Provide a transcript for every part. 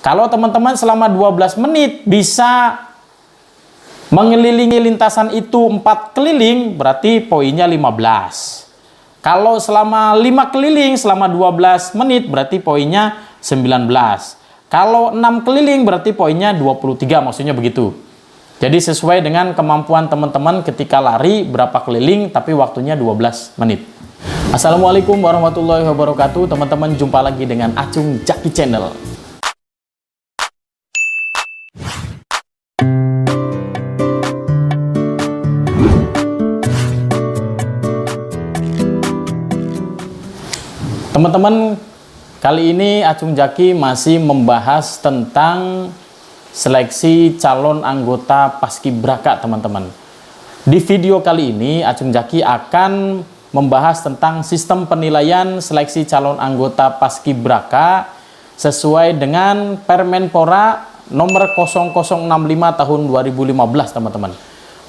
Kalau teman-teman selama 12 menit bisa mengelilingi lintasan itu 4 keliling, berarti poinnya 15. Kalau selama 5 keliling selama 12 menit, berarti poinnya 19. Kalau 6 keliling, berarti poinnya 23, maksudnya begitu. Jadi sesuai dengan kemampuan teman-teman ketika lari berapa keliling, tapi waktunya 12 menit. Assalamualaikum warahmatullahi wabarakatuh. Teman-teman, jumpa lagi dengan Acung Jaki Channel. Teman-teman, kali ini Acung Jaki masih membahas tentang seleksi calon anggota Paskibraka, teman-teman. Di video kali ini Acung Jaki akan membahas tentang sistem penilaian seleksi calon anggota Paskibraka sesuai dengan Permenpora nomor 0065 tahun 2015, teman-teman.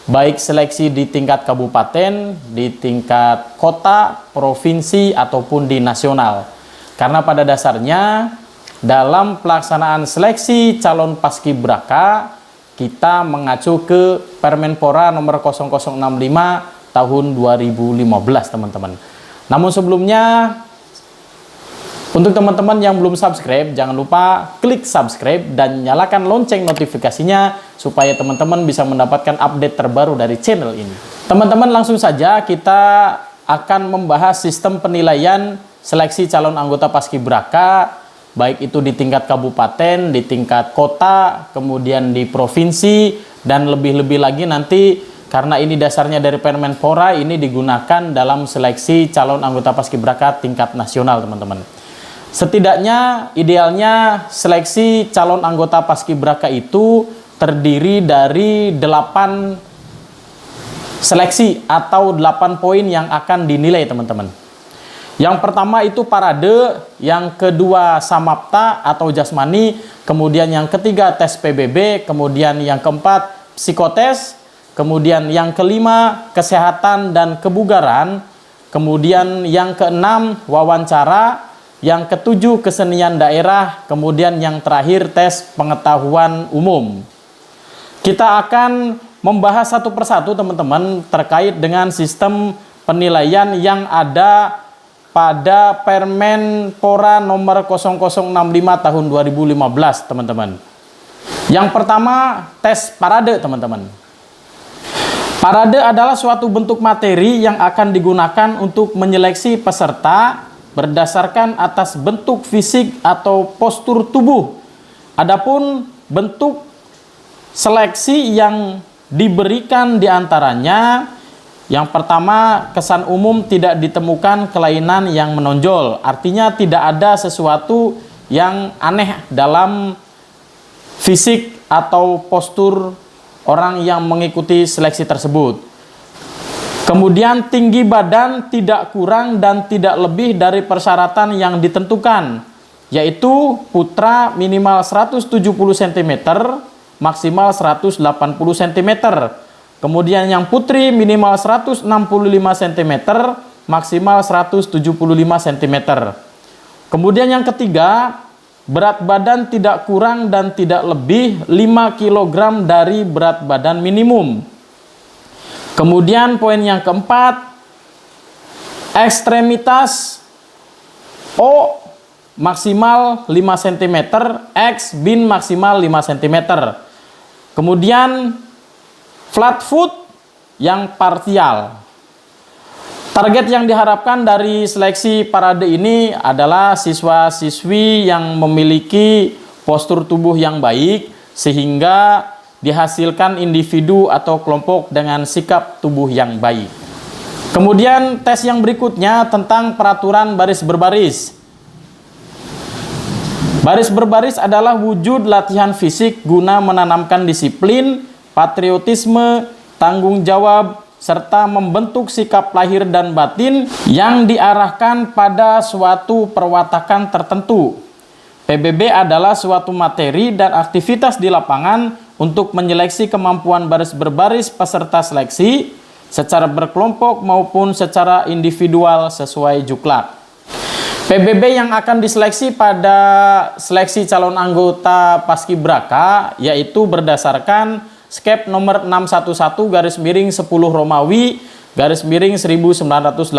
Baik seleksi di tingkat kabupaten, di tingkat kota, provinsi, ataupun di nasional. Karena pada dasarnya dalam pelaksanaan seleksi calon Paskibraka kita mengacu ke Permenpora nomor 0065 tahun 2015, teman-teman. Namun sebelumnya, untuk teman-teman yang belum subscribe, jangan lupa klik subscribe dan nyalakan lonceng notifikasinya supaya teman-teman bisa mendapatkan update terbaru dari channel ini. Teman-teman, langsung saja kita akan membahas sistem penilaian seleksi calon anggota Paskibraka, baik itu di tingkat kabupaten, di tingkat kota, kemudian di provinsi, dan lebih-lebih lagi nanti karena ini dasarnya dari Permenpora, ini digunakan dalam seleksi calon anggota Paskibraka tingkat nasional, teman-teman. Setidaknya idealnya seleksi calon anggota Paskibraka itu terdiri dari 8 seleksi atau 8 poin yang akan dinilai, teman-teman. Yang pertama itu parade, yang kedua samapta atau jasmani, kemudian yang ketiga tes PBB, kemudian yang keempat psikotes, kemudian yang kelima kesehatan dan kebugaran, kemudian yang keenam wawancara, yang ketujuh kesenian daerah, kemudian yang terakhir tes pengetahuan umum. Kita akan membahas satu persatu, teman-teman, terkait dengan sistem penilaian yang ada pada Permenpora nomor 0065 tahun 2015, teman-teman. Yang pertama, tes parade, teman-teman. Parade adalah suatu bentuk materi yang akan digunakan untuk menyeleksi peserta berdasarkan atas bentuk fisik atau postur tubuh. Adapun bentuk seleksi yang diberikan diantaranya, yang pertama, kesan umum tidak ditemukan kelainan yang menonjol. Artinya tidak ada sesuatu yang aneh dalam fisik atau postur orang yang mengikuti seleksi tersebut. Kemudian tinggi badan tidak kurang dan tidak lebih dari persyaratan yang ditentukan, yaitu putra minimal 170 cm, maksimal 180 cm. Kemudian yang putri minimal 165 cm, maksimal 175 cm. Kemudian yang ketiga, berat badan tidak kurang dan tidak lebih 5 kg dari berat badan minimum. Kemudian poin yang keempat, ekstremitas O maksimal 5 cm, X bin maksimal 5 cm. Kemudian flat foot yang parsial. Target yang diharapkan dari seleksi parade ini adalah siswa-siswi yang memiliki postur tubuh yang baik sehingga dihasilkan individu atau kelompok dengan sikap tubuh yang baik. Kemudian tes yang berikutnya tentang peraturan baris berbaris. Baris berbaris adalah wujud latihan fisik guna menanamkan disiplin, patriotisme, tanggung jawab, serta membentuk sikap lahir dan batin yang diarahkan pada suatu perwatakan tertentu. PBB adalah suatu materi dan aktivitas di lapangan untuk menyeleksi kemampuan baris berbaris peserta seleksi secara berkelompok maupun secara individual sesuai juklak. PBB yang akan diseleksi pada seleksi calon anggota Paskibraka yaitu berdasarkan skep nomor 611 garis miring 10 Romawi garis miring 1985.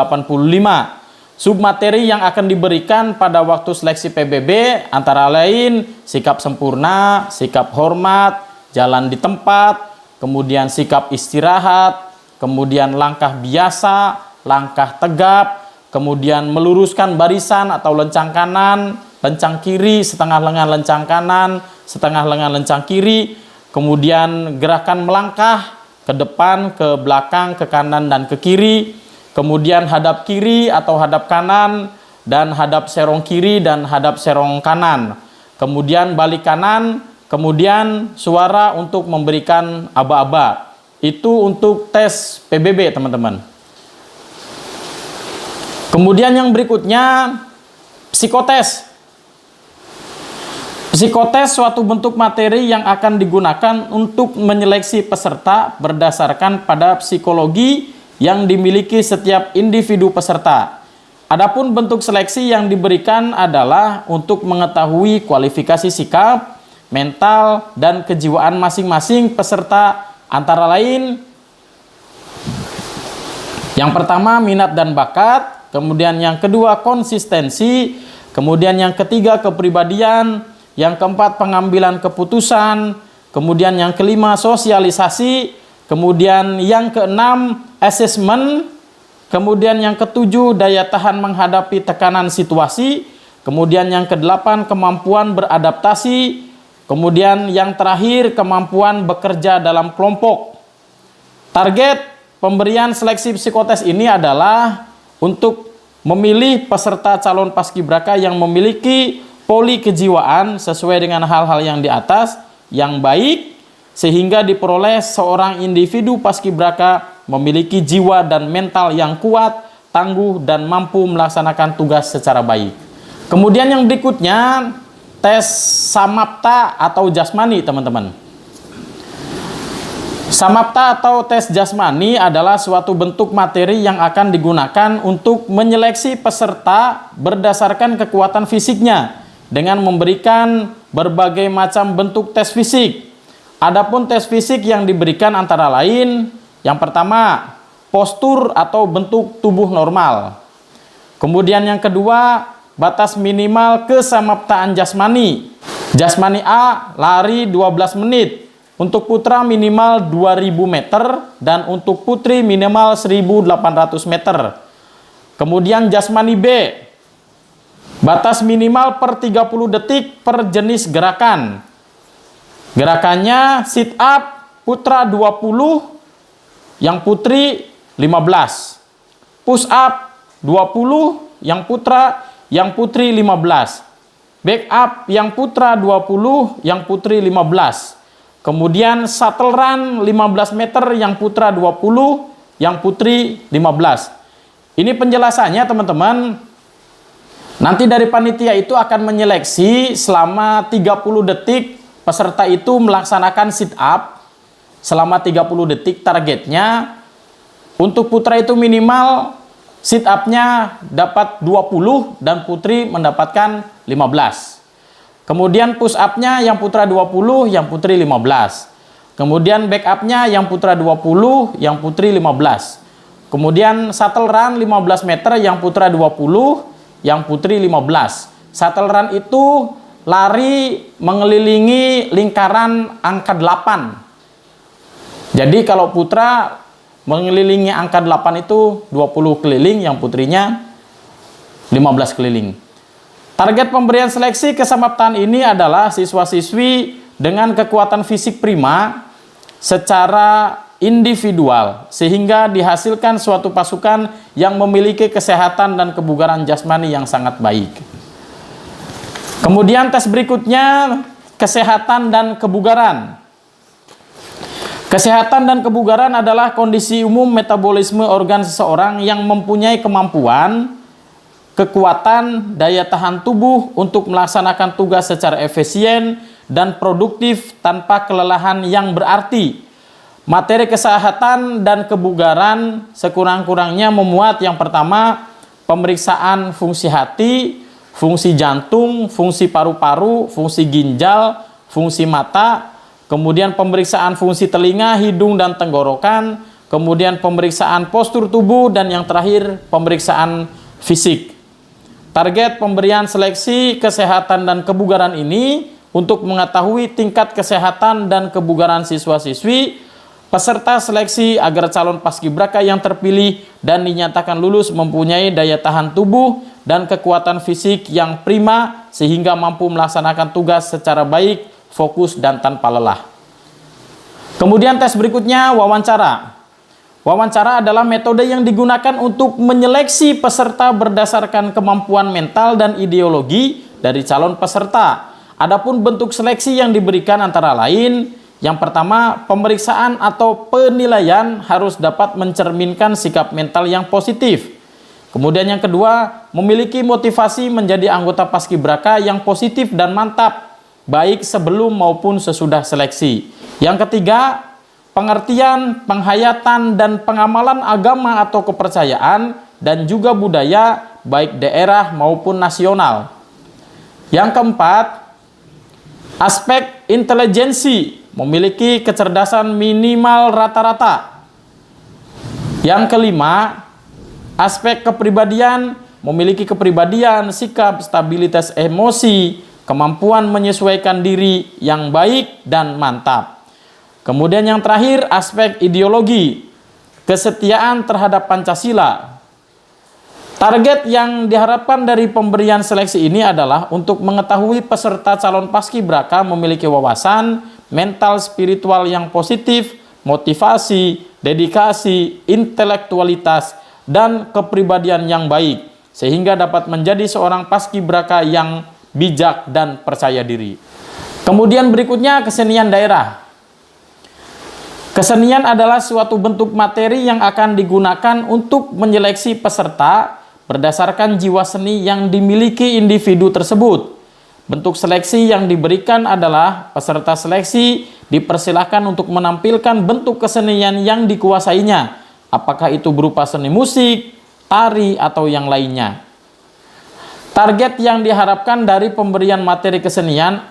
Submateri yang akan diberikan pada waktu seleksi PBB antara lain sikap sempurna, sikap hormat, jalan di tempat, kemudian sikap istirahat, kemudian langkah biasa, langkah tegap, kemudian meluruskan barisan atau lencang kanan, lencang kiri, setengah lengan lencang kanan, setengah lengan lencang kiri, kemudian gerakan melangkah ke depan, ke belakang, ke kanan, dan ke kiri, kemudian hadap kiri atau hadap kanan, dan hadap serong kiri dan hadap serong kanan, kemudian balik kanan, kemudian suara untuk memberikan aba-aba. Itu untuk tes PBB, teman-teman. Kemudian yang berikutnya, psikotes. Psikotes suatu bentuk materi yang akan digunakan untuk menyeleksi peserta berdasarkan pada psikologi yang dimiliki setiap individu peserta. Adapun bentuk seleksi yang diberikan adalah untuk mengetahui kualifikasi sikap, mental, dan kejiwaan masing-masing peserta, antara lain yang pertama minat dan bakat, kemudian yang kedua konsistensi, kemudian yang ketiga kepribadian, yang keempat pengambilan keputusan, kemudian yang kelima sosialisasi, kemudian yang keenam assessment, kemudian yang ketujuh daya tahan menghadapi tekanan situasi, kemudian yang kedelapan kemampuan beradaptasi, kemudian yang terakhir kemampuan bekerja dalam kelompok. Target pemberian seleksi psikotes ini adalah untuk memilih peserta calon paskibraka yang memiliki poli kejiwaan sesuai dengan hal-hal yang di atas, yang baik, sehingga diperoleh seorang individu paskibraka memiliki jiwa dan mental yang kuat, tangguh, dan mampu melaksanakan tugas secara baik. Kemudian yang berikutnya, tes samapta atau jasmani, teman-teman. Samapta atau tes jasmani adalah suatu bentuk materi yang akan digunakan untuk menyeleksi peserta berdasarkan kekuatan fisiknya dengan memberikan berbagai macam bentuk tes fisik. Adapun tes fisik yang diberikan antara lain, yang pertama, postur atau bentuk tubuh normal. Kemudian yang kedua, batas minimal kesamaptaan jasmani. Jasmani A, lari 12 menit. Untuk putra minimal 2000 meter dan untuk putri minimal 1800 meter. Kemudian jasmani B, batas minimal per 30 detik per jenis gerakan. Gerakannya sit up putra 20, yang putri 15. Push up 20, yang putra, yang putri 15. Back up yang putra 20, yang putri 15. Kemudian shuttle run 15 meter yang putra 20, yang putri 15. Ini penjelasannya, teman-teman. Nanti dari panitia itu akan menyeleksi selama 30 detik peserta itu melaksanakan sit up selama 30 detik targetnya. Untuk putra itu minimal sit up-nya dapat 20 dan putri mendapatkan 15. Kemudian push up-nya yang putra 20, yang putri 15. Kemudian back up-nya yang putra 20, yang putri 15. Kemudian shuttle run 15 meter yang putra 20, yang putri 15. Shuttle run itu lari mengelilingi lingkaran angka 8. Jadi kalau putra mengelilingi angka 8 itu 20 keliling, yang putrinya 15 keliling. Target pemberian seleksi kesamaptaan ini adalah siswa-siswi dengan kekuatan fisik prima secara individual, sehingga dihasilkan suatu pasukan yang memiliki kesehatan dan kebugaran jasmani yang sangat baik. Kemudian tes berikutnya, kesehatan dan kebugaran. Kesehatan dan kebugaran adalah kondisi umum metabolisme organ seseorang yang mempunyai kemampuan, kekuatan, daya tahan tubuh untuk melaksanakan tugas secara efisien dan produktif tanpa kelelahan yang berarti. Materi kesehatan dan kebugaran sekurang-kurangnya memuat yang pertama, pemeriksaan fungsi hati, fungsi jantung, fungsi paru-paru, fungsi ginjal, fungsi mata, kemudian pemeriksaan fungsi telinga, hidung, dan tenggorokan, kemudian pemeriksaan postur tubuh, dan yang terakhir pemeriksaan fisik. Target pemberian seleksi kesehatan dan kebugaran ini untuk mengetahui tingkat kesehatan dan kebugaran siswa-siswi peserta seleksi agar calon paskibraka yang terpilih dan dinyatakan lulus mempunyai daya tahan tubuh dan kekuatan fisik yang prima sehingga mampu melaksanakan tugas secara baik, fokus, dan tanpa lelah. Kemudian tes berikutnya, wawancara. Wawancara adalah metode yang digunakan untuk menyeleksi peserta berdasarkan kemampuan mental dan ideologi dari calon peserta. Adapun bentuk seleksi yang diberikan antara lain, yang pertama, pemeriksaan atau penilaian harus dapat mencerminkan sikap mental yang positif. Kemudian yang kedua, memiliki motivasi menjadi anggota paskibraka yang positif dan mantap, baik sebelum maupun sesudah seleksi. Yang ketiga, pengertian, penghayatan, dan pengamalan agama atau kepercayaan dan juga budaya baik daerah maupun nasional. Yang keempat, aspek intelijensi, memiliki kecerdasan minimal rata-rata. Yang kelima, aspek kepribadian, memiliki kepribadian, sikap, stabilitas emosi, kemampuan menyesuaikan diri yang baik dan mantap. Kemudian yang terakhir, aspek ideologi, kesetiaan terhadap Pancasila. Target yang diharapkan dari pemberian seleksi ini adalah untuk mengetahui peserta calon paskibraka memiliki wawasan, mental spiritual yang positif, motivasi, dedikasi, intelektualitas, dan kepribadian yang baik, sehingga dapat menjadi seorang paskibraka yang bijak dan percaya diri. Kemudian berikutnya, kesenian daerah. Kesenian adalah suatu bentuk materi yang akan digunakan untuk menyeleksi peserta berdasarkan jiwa seni yang dimiliki individu tersebut. Bentuk seleksi yang diberikan adalah peserta seleksi dipersilahkan untuk menampilkan bentuk kesenian yang dikuasainya, apakah itu berupa seni musik, tari, atau yang lainnya. Target yang diharapkan dari pemberian materi kesenian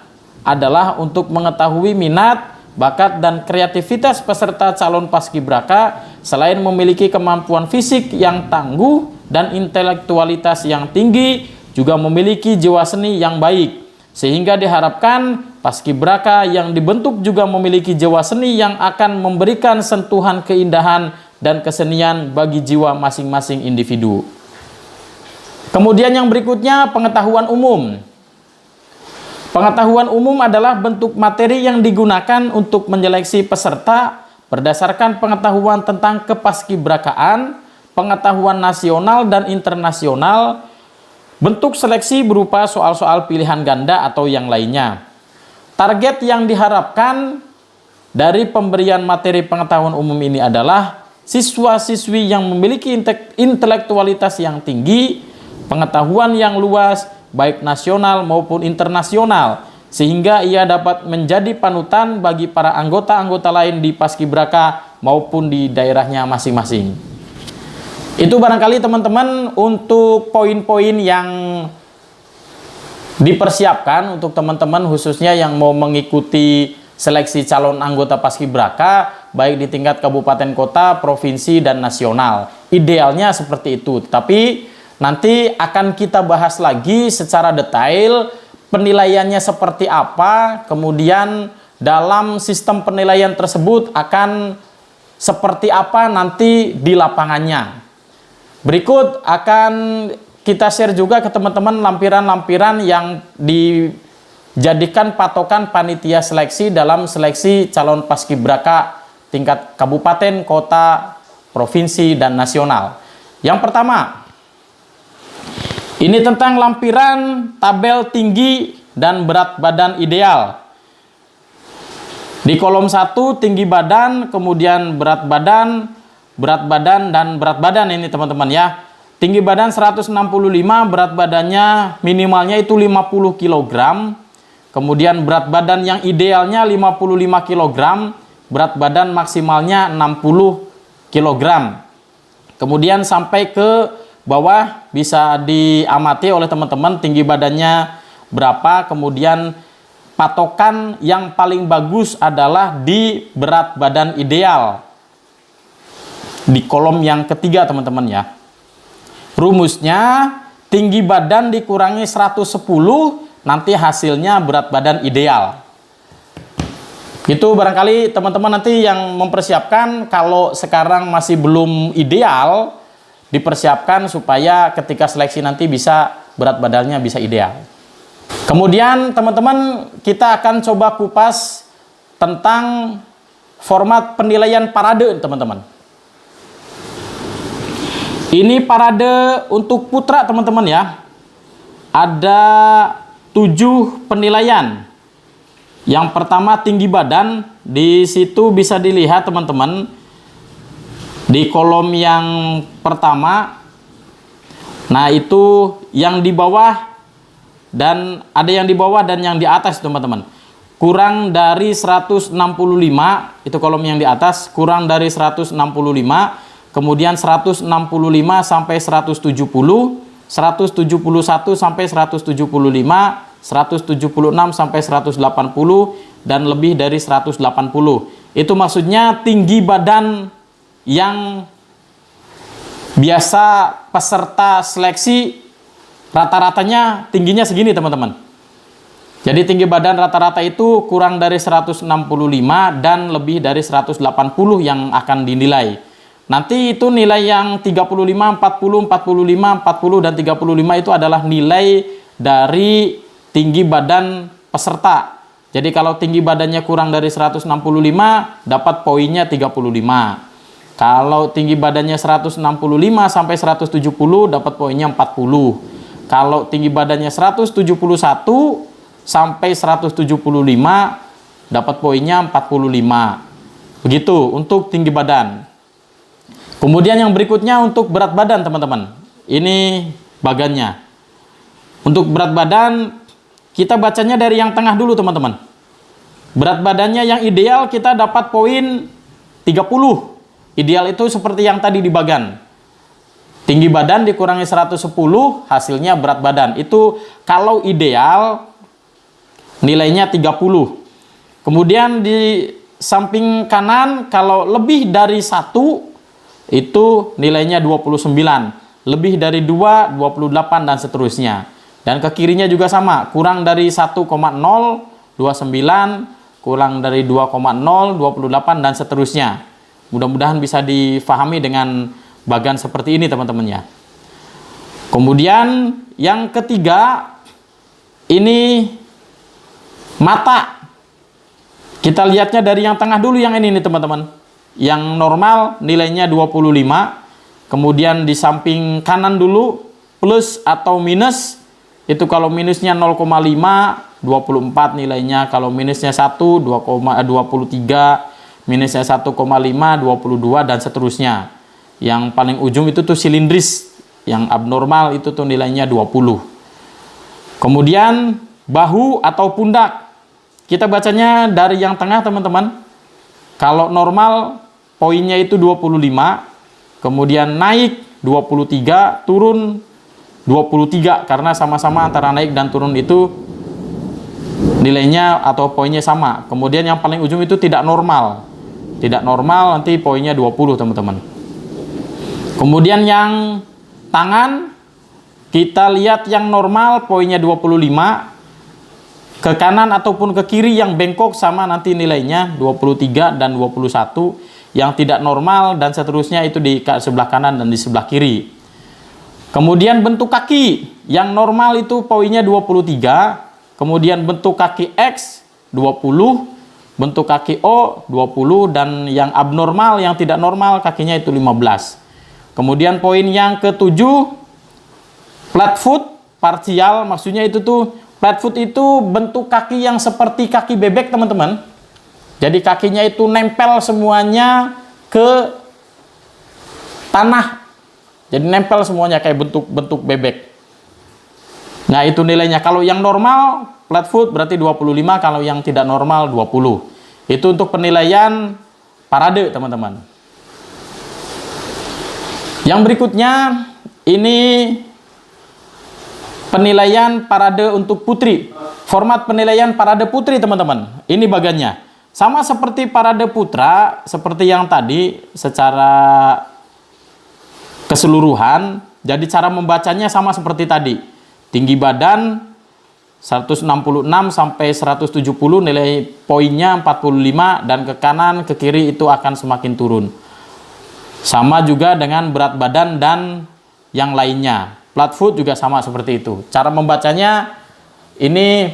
adalah untuk mengetahui minat, bakat, dan kreativitas peserta calon paskibraka selain memiliki kemampuan fisik yang tangguh dan intelektualitas yang tinggi, juga memiliki jiwa seni yang baik, sehingga diharapkan paskibraka yang dibentuk juga memiliki jiwa seni yang akan memberikan sentuhan keindahan dan kesenian bagi jiwa masing-masing individu. Kemudian yang berikutnya, pengetahuan umum. Pengetahuan umum adalah bentuk materi yang digunakan untuk menyeleksi peserta berdasarkan pengetahuan tentang kepaskibrakaan, pengetahuan nasional dan internasional. Bentuk seleksi berupa soal-soal pilihan ganda atau yang lainnya. Target yang diharapkan dari pemberian materi pengetahuan umum ini adalah siswa-siswi yang memiliki intelektualitas yang tinggi, pengetahuan yang luas, baik nasional maupun internasional, sehingga ia dapat menjadi panutan bagi para anggota-anggota lain di paskibraka maupun di daerahnya masing-masing. Itu barangkali teman-teman untuk poin-poin yang dipersiapkan untuk teman-teman khususnya yang mau mengikuti seleksi calon anggota paskibraka baik di tingkat kabupaten kota, provinsi, dan nasional. Idealnya seperti itu, tapi nanti akan kita bahas lagi secara detail penilaiannya seperti apa, kemudian dalam sistem penilaian tersebut akan seperti apa nanti di lapangannya. Berikut akan kita share juga ke teman-teman lampiran-lampiran yang dijadikan patokan panitia seleksi dalam seleksi calon paskibraka tingkat kabupaten, kota, provinsi, dan nasional. Yang pertama, ini tentang lampiran tabel tinggi dan berat badan ideal. Di kolom 1 tinggi badan, kemudian berat badan, dan berat badan ini teman-teman ya. Tinggi badan 165, berat badannya minimalnya itu 50 kg. Kemudian berat badan yang idealnya 55 kg, berat badan maksimalnya 60 kg. Kemudian sampai ke bawah bisa diamati oleh teman-teman tinggi badannya berapa, kemudian patokan yang paling bagus adalah di berat badan ideal. Di kolom yang ketiga teman-teman ya. Rumusnya tinggi badan dikurangi 110, nanti hasilnya berat badan ideal. Itu barangkali teman-teman nanti yang mempersiapkan, kalau sekarang masih belum ideal, dipersiapkan supaya ketika seleksi nanti bisa berat badannya bisa ideal. Kemudian teman-teman kita akan coba kupas tentang format penilaian parade teman-teman. Ini parade untuk putra teman-teman ya. Ada 7 penilaian. Yang pertama tinggi badan, di situ bisa dilihat teman-teman di kolom yang pertama. Nah, itu yang di bawah dan ada yang di bawah dan yang di atas teman-teman. Kurang dari 165, itu kolom yang di atas, kurang dari 165, kemudian 165 sampai 170, 171 sampai 175, 176 sampai 180 dan lebih dari 180. Itu maksudnya tinggi badan yang biasa peserta seleksi rata-ratanya tingginya segini teman-teman. Jadi tinggi badan rata-rata itu kurang dari 165 dan lebih dari 180 yang akan dinilai. Nanti itu nilai yang 35, 40, 45, 40 dan 35 itu adalah nilai dari tinggi badan peserta. Jadi kalau tinggi badannya kurang dari 165 dapat poinnya 35. Kalau tinggi badannya 165 sampai 170 dapat poinnya 40. Kalau tinggi badannya 171 sampai 175 dapat poinnya 45. Begitu untuk tinggi badan. Kemudian yang berikutnya untuk berat badan teman-teman. Ini bagannya. Untuk berat badan kita bacanya dari yang tengah dulu teman-teman. Berat badannya yang ideal kita dapat poin 30. Ideal itu seperti yang tadi di bagan. Tinggi badan dikurangi 110, hasilnya berat badan. Itu kalau ideal nilainya 30. Kemudian di samping kanan kalau lebih dari 1 itu nilainya 29. Lebih dari 2, 28 dan seterusnya. Dan ke kirinya juga sama, kurang dari 1,0, 29, kurang dari 2,0, 28 dan seterusnya. Mudah-mudahan bisa difahami dengan bagan seperti ini teman-teman ya. Kemudian yang ketiga ini mata. Kita lihatnya dari yang tengah dulu yang ini nih teman-teman. Yang normal nilainya 25. Kemudian di samping kanan dulu plus atau minus. Itu kalau minusnya 0,5 24 nilainya. Kalau minusnya 1 23, minusnya 1,5 22 dan seterusnya. Yang paling ujung itu tuh silindris, yang abnormal itu tuh nilainya 20. Kemudian bahu atau pundak. Kita bacanya dari yang tengah teman-teman. Kalau normal poinnya itu 25, kemudian naik 23, turun 23 karena sama-sama antara naik dan turun itu nilainya atau poinnya sama. Kemudian yang paling ujung itu tidak normal. Tidak normal nanti poinnya 20 teman-teman. Kemudian yang tangan kita lihat yang normal poinnya 25. Ke kanan ataupun ke kiri yang bengkok sama nanti nilainya 23 dan 21. Yang tidak normal dan seterusnya itu di sebelah kanan dan di sebelah kiri. Kemudian bentuk kaki yang normal itu poinnya 23. Kemudian bentuk kaki X 20. Bentuk kaki O 20 dan yang abnormal, yang tidak normal kakinya itu 15. Kemudian poin yang ketujuh, flat foot parsial, maksudnya itu tuh flat foot itu bentuk kaki yang seperti kaki bebek teman-teman. Jadi kakinya itu nempel semuanya ke tanah. Jadi nempel semuanya kayak bentuk bebek. Nah itu nilainya. Kalau yang normal flat foot berarti 25, kalau yang tidak normal 20. Itu untuk penilaian parade teman-teman. Yang berikutnya ini penilaian parade untuk putri. Format penilaian parade putri, teman-teman. Ini bagannya. Sama seperti parade putra, seperti yang tadi secara keseluruhan. Jadi cara membacanya sama seperti tadi. Tinggi badan 166 sampai 170, nilai poinnya 45, dan ke kanan ke kiri itu akan semakin turun. Sama juga dengan berat badan dan yang lainnya. Flat foot juga sama seperti itu. Cara membacanya ini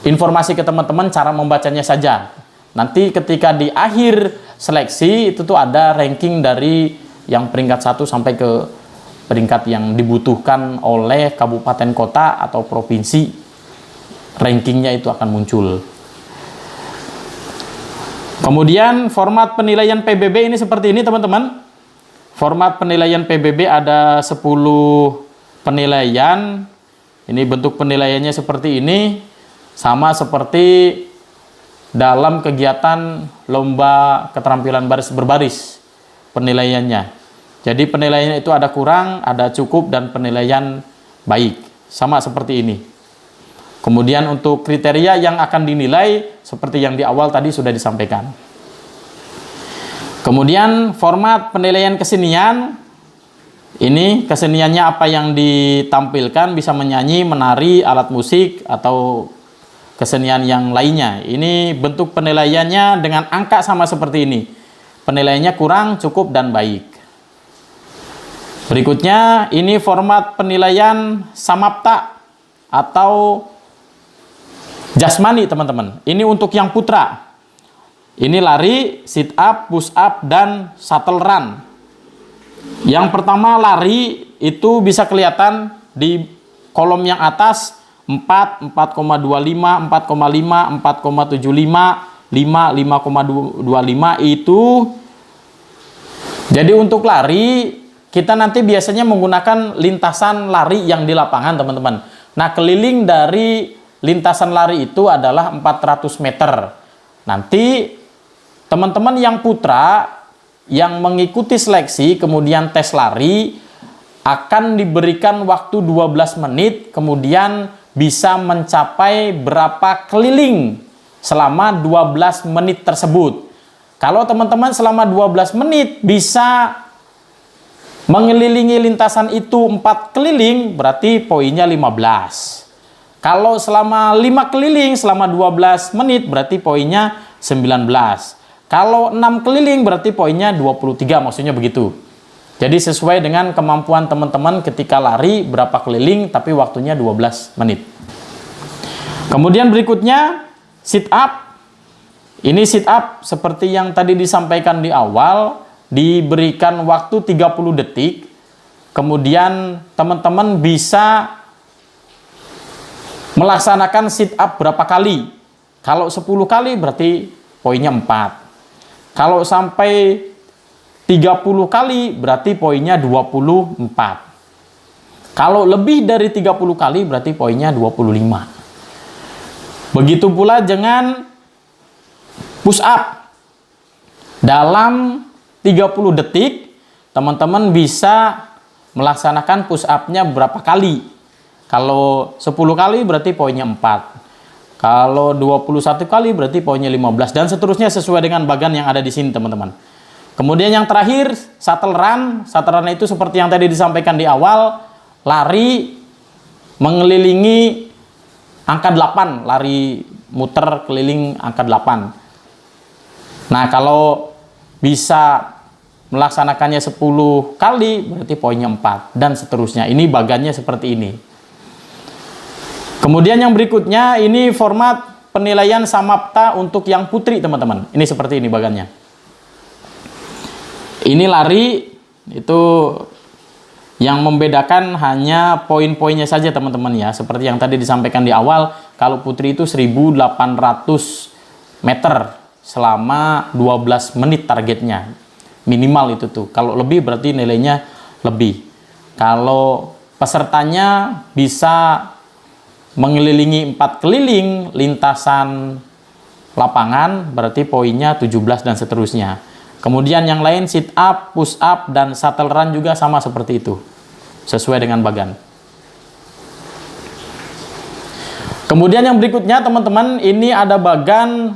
informasi ke teman-teman, cara membacanya saja. Nanti ketika di akhir seleksi itu tuh ada ranking dari yang peringkat 1 sampai ke peringkat yang dibutuhkan oleh kabupaten kota atau provinsi, rankingnya itu akan muncul. Kemudian format penilaian PBB ini seperti ini, teman-teman. Format penilaian PBB ada 10 penilaian. Ini bentuk penilaiannya seperti ini, sama seperti dalam kegiatan lomba keterampilan baris berbaris penilaiannya. Jadi penilaiannya itu ada kurang, ada cukup, dan penilaian baik. Sama seperti ini. Kemudian untuk kriteria yang akan dinilai, seperti yang di awal tadi sudah disampaikan. Kemudian format penilaian kesenian. Ini keseniannya apa yang ditampilkan, bisa menyanyi, menari, alat musik, atau kesenian yang lainnya. Ini bentuk penilaiannya dengan angka sama seperti ini. Penilaiannya kurang, cukup, dan baik. Berikutnya, ini format penilaian samapta atau jasmani, teman-teman. Ini untuk yang putra. Ini lari, sit up, push up, dan shuttle run. Yang pertama lari itu bisa kelihatan di kolom yang atas 4, 4,25, 4,5, 4,75, 5, 5,25 itu. Jadi untuk lari kita nanti biasanya menggunakan lintasan lari yang di lapangan, teman-teman. Nah, keliling dari lintasan lari itu adalah 400 meter. Nanti teman-teman yang putra yang mengikuti seleksi kemudian tes lari akan diberikan waktu 12 menit, kemudian bisa mencapai berapa keliling selama 12 menit tersebut. Kalau teman-teman selama 12 menit bisa mengelilingi lintasan itu 4 keliling, berarti poinnya 15. Kalau selama 5 keliling selama 12 menit, berarti poinnya 19. Kalau 6 keliling, berarti poinnya 23, maksudnya begitu. Jadi sesuai dengan kemampuan teman-teman ketika lari, berapa keliling, tapi waktunya 12 menit. Kemudian berikutnya, sit up. Ini sit up seperti yang tadi disampaikan di awal, diberikan waktu 30 detik, kemudian teman-teman bisa melaksanakan sit up berapa kali. Kalau 10 kali berarti poinnya 4. Kalau sampai 30 kali berarti poinnya 24. Kalau lebih dari 30 kali berarti poinnya 25. Begitu pula dengan push up. Dalam 30 detik, teman-teman bisa melaksanakan push up-nya berapa kali. Kalau 10 kali berarti poinnya 4. Kalau 21 kali berarti poinnya 15. Dan seterusnya sesuai dengan bagan yang ada di sini, teman-teman. Kemudian yang terakhir, shuttle run. Shuttle run itu seperti yang tadi disampaikan di awal. Lari mengelilingi angka 8. Lari muter keliling angka 8. Nah, kalau bisa melaksanakannya 10 kali berarti poinnya 4 dan seterusnya. Ini bagannya seperti ini. Kemudian yang berikutnya ini format penilaian samapta untuk yang putri, teman-teman. Ini seperti ini bagannya. Ini lari itu yang membedakan hanya poin-poinnya saja, teman-teman ya. Seperti yang tadi disampaikan di awal, kalau putri itu 1800 meter selama 12 menit targetnya. Minimal itu tuh. Kalau lebih berarti nilainya lebih. Kalau pesertanya bisa mengelilingi 4 keliling lintasan lapangan, berarti poinnya 17 dan seterusnya. Kemudian yang lain sit up, push up, dan shuttle run juga sama seperti itu. sesuai dengan bagan. Kemudian yang berikutnya teman-teman, ini ada bagan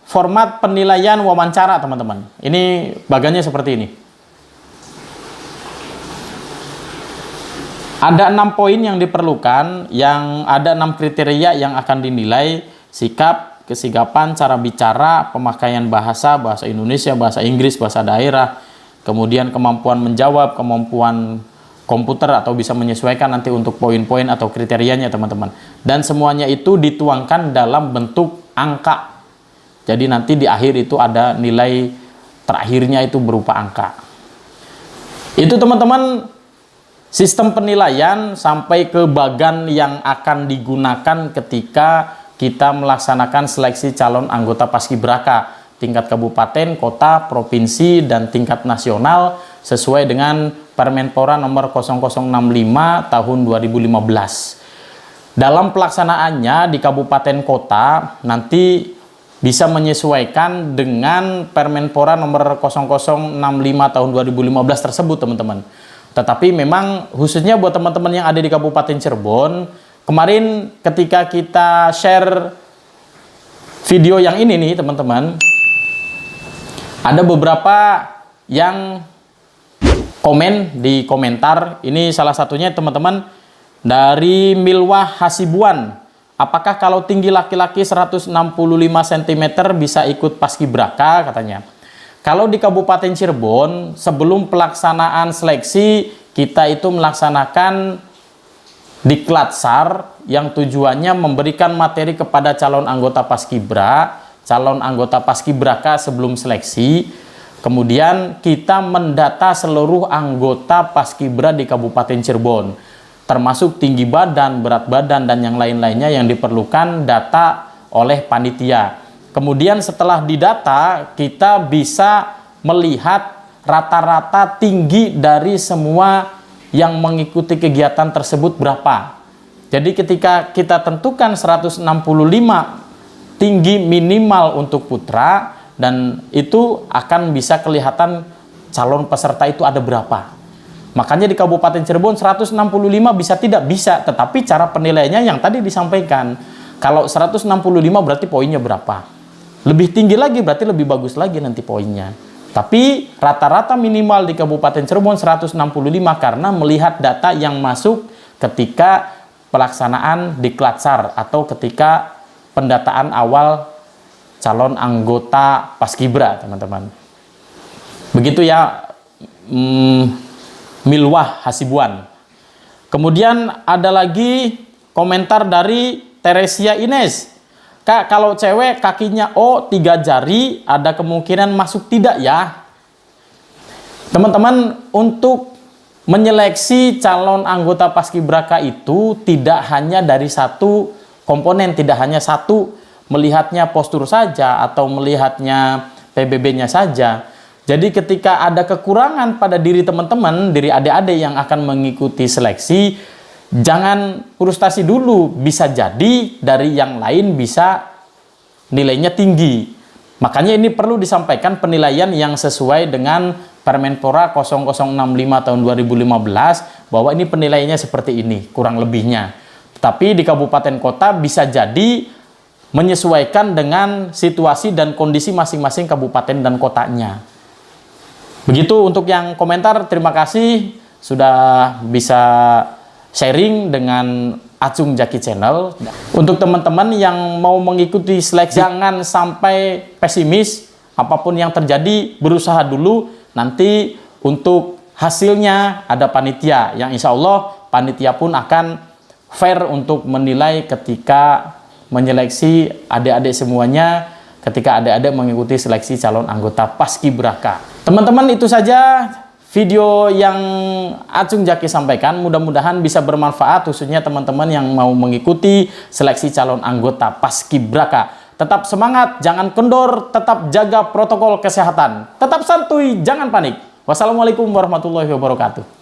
format penilaian wawancara teman-teman. Ini bagannya seperti ini. Ada 6 poin yang diperlukan, yang ada 6 kriteria yang akan dinilai: sikap, kesigapan, cara bicara, pemakaian bahasa, bahasa Indonesia, bahasa Inggris, bahasa daerah, kemudian kemampuan menjawab, kemampuan komputer atau bisa menyesuaikan nanti untuk poin-poin atau kriterianya teman-teman. Dan semuanya itu dituangkan dalam bentuk angka. Jadi nanti di akhir itu ada nilai terakhirnya itu berupa angka. Itu teman-teman sistem penilaian sampai ke bagan yang akan digunakan ketika kita melaksanakan seleksi calon anggota Paskibraka tingkat kabupaten, kota, provinsi, dan tingkat nasional sesuai dengan Permenpora nomor 0065 tahun 2015. Dalam pelaksanaannya di kabupaten kota nanti bisa menyesuaikan dengan Permenpora nomor 0065 tahun 2015 tersebut teman-teman. Tetapi memang khususnya buat teman-teman yang ada di Kabupaten Cirebon, kemarin ketika kita share video yang ini nih teman-teman, ada beberapa yang komen di komentar. Ini salah satunya teman-teman dari Milwah Hasibuan. Apakah kalau tinggi laki-laki 165 cm bisa ikut Paskibraka katanya. Kalau di Kabupaten Cirebon sebelum pelaksanaan seleksi kita itu melaksanakan Diklatsar yang tujuannya memberikan materi kepada calon anggota Paskibra, calon anggota Paskibraka sebelum seleksi. Kemudian kita mendata seluruh anggota Paskibra di Kabupaten Cirebon, termasuk tinggi badan, berat badan, dan yang lain-lainnya yang diperlukan data oleh panitia. Kemudian setelah didata, kita bisa melihat rata-rata tinggi dari semua yang mengikuti kegiatan tersebut berapa. Jadi ketika kita tentukan 165 tinggi minimal untuk putra, dan itu akan bisa kelihatan calon peserta itu ada berapa. Makanya di Kabupaten Cirebon 165 bisa tidak bisa, tetapi cara penilaiannya yang tadi disampaikan. Kalau 165 berarti poinnya berapa? Lebih tinggi lagi berarti lebih bagus lagi nanti poinnya. Tapi rata-rata minimal di Kabupaten Cirebon 165 karena melihat data yang masuk ketika pelaksanaan Diklatsar atau ketika pendataan awal calon anggota Paskibra, teman-teman. Begitu ya, Milwah Hasibuan. Kemudian ada lagi komentar dari Teresia Ines. Kak, kalau cewek kakinya O 3 jari, ada kemungkinan masuk tidak ya? Teman-teman, untuk menyeleksi calon anggota Paskibraka itu tidak hanya dari satu komponen, tidak hanya satu, melihatnya postur saja atau melihatnya PBB-nya saja. Jadi ketika ada kekurangan pada diri teman-teman, diri adik-adik yang akan mengikuti seleksi, jangan frustasi dulu. Bisa jadi dari yang lain bisa nilainya tinggi. Makanya ini perlu disampaikan penilaian yang sesuai dengan Permenpora 0065 tahun 2015, bahwa ini penilaiannya seperti ini, kurang lebihnya. Tapi di kabupaten kota bisa jadi menyesuaikan dengan situasi dan kondisi masing-masing kabupaten dan kotanya. Begitu untuk yang komentar, terima kasih sudah bisa sharing dengan Acung Jaki Channel. Untuk teman-teman yang mau mengikuti seleksi, jangan sampai pesimis. Apapun yang terjadi, berusaha dulu. Nanti untuk hasilnya ada panitia, yang insya Allah panitia pun akan fair untuk menilai ketika menyeleksi adik-adik semuanya ketika adik-adik mengikuti seleksi calon anggota Paskibraka. Teman-teman, itu saja video yang Acung Jaki sampaikan. Mudah-mudahan bisa bermanfaat khususnya teman-teman yang mau mengikuti seleksi calon anggota Paskibraka. Tetap semangat, jangan kendor, tetap jaga protokol kesehatan. Tetap santuy, jangan panik. Wassalamualaikum warahmatullahi wabarakatuh.